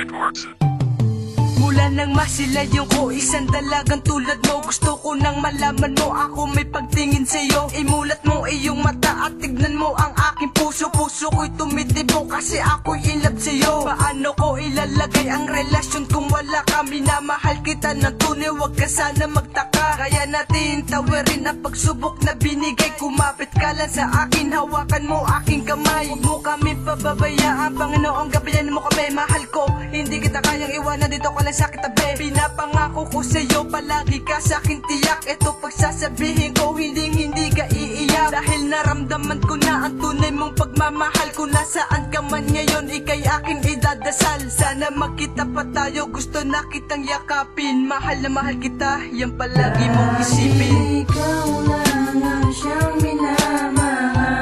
Records. Mula nang masilayan ko, isang dalagang tulad mo. Gusto ko nang malaman mo, ako may pagtingin sa'yo. Imulat mo iyong mata at tignan mo ang aking puso. Puso ko'y tumitibo kasi ako'y in love sa'yo. Paano ko ilalagay ang relasyon kung wala ka? Minamahal kita ng tunay, wag ka sana magtaka. Kaya natin tawirin ang pagsubok na binigay. Kumapit ka lang sa akin, hawakan mo aking kamay. Huwag mo kami pababayaan, Panginoong gabayan mo kami. Mahal ko, hindi kita kayang iwanan, dito ka lang sa kitabi. Pinapangako ko sa'yo, palagi ka sa'kin tiyak. Ito pagsasabihin ko, hindi ka iiyak. Dahil naramdaman ko na ang tunay mong pagmamahal ko. Nasaan ka man ngayon, ika'y aking idadasal. Sana magkita pa tayo, gusto na kitang yakapin. Mahal na mahal kita, yan palagi mong isipin. Ikaw lang ang siyang minamahal.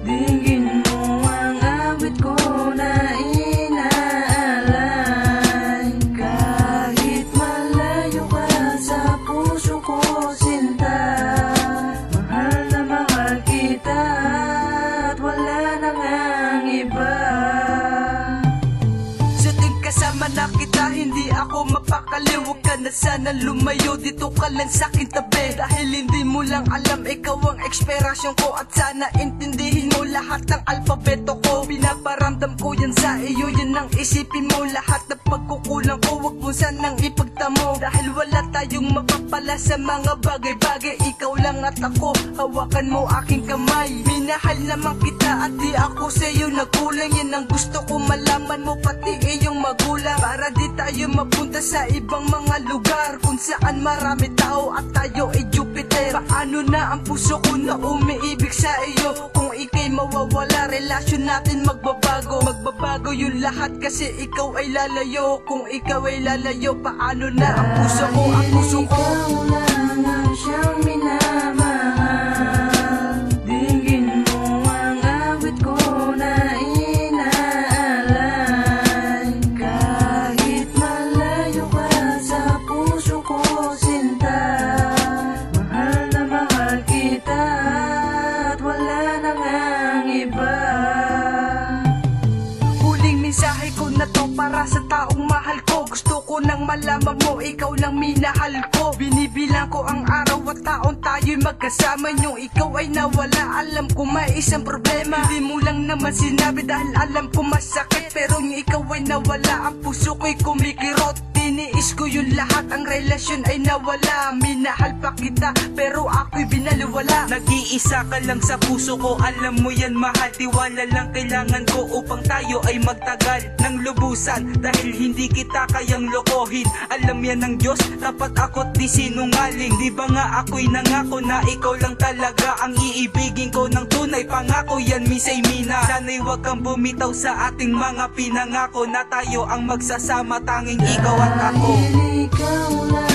Dinggin mo ang awit ko na inaalay. Kahit malayo ka sa puso ko, sinta. Mahal na mahal kita at wala nang ang iba. Sa tuwing kasama na kita, hindi ako mapakali. Huwag ka na sana lumayo, dito ka lang sa'king tabi. Dahil hindi mo lang alam, ikaw ang eksperasyon ko. At sana intindihin mo lahat ng alpabeto ko. Pinaparamdam ko yan sa iyo, yan ang isipin mo. Lahat ng pagkukulang ko, huwag mo sanang ipagtamo. Dahil wala tayong mapapala sa mga bagay-bagay. Ikaw lang at ako, hawakan mo aking kamay. Minahal naman kita at di ako sa'yo nagkulang. Yan ang gusto ko malaman mo, pati iyong magulang. Para di tayo mapunta sa ibang mga lugar kung saan marami tao at tayo ay Jupiter. Paano na ang puso ko na umiibig sa iyo? Kung ika'y mawawala, relasyon natin magbabago. Magbabago yung lahat kasi ikaw ay lalayo. Kung ikaw ay lalayo, paano na ang puso ko? Ang puso ko, ikaw lang ang siyang minamahal. Dinggin mo ang awit ko na inaalay. Kahit malayo ka sa puso ko, sinta. Mahal na mahal kita at wala nang ang iba. huling mensahe ko na to para sa taong mahal ko. Gusto ko nang malaman mo, ikaw lang minahal ko. Binibilang ko ang araw at taon tayo'y magkasama. Yung ikaw ay nawala, alam ko may isang problema. Hindi mo lang naman sinabi dahil alam ko masakit. Pero yung ikaw ay nawala, ang puso ko'y kumikirot. Tiniis ko yung lahat, ang relasyon ay nawala. Minahal pa kita, pero ako'y binaliwala. Nag-iisa ka lang sa puso ko, alam mo yan mahal. Tiwala lang kailangan ko upang tayo ay magtagal ng lubusan. Dahil hindi kita kayang lokohin, alam yan ng Diyos, tapat ako't di sinungaling. Di ba nga ako'y nangako na ikaw lang talaga ang iibigin ko ng tunay. Pangako yan Misay Mina, sana'y wag kang bumitaw sa ating mga pinangako. Na tayo ang magsasama, tanging ikaw at ako. Ikaw lang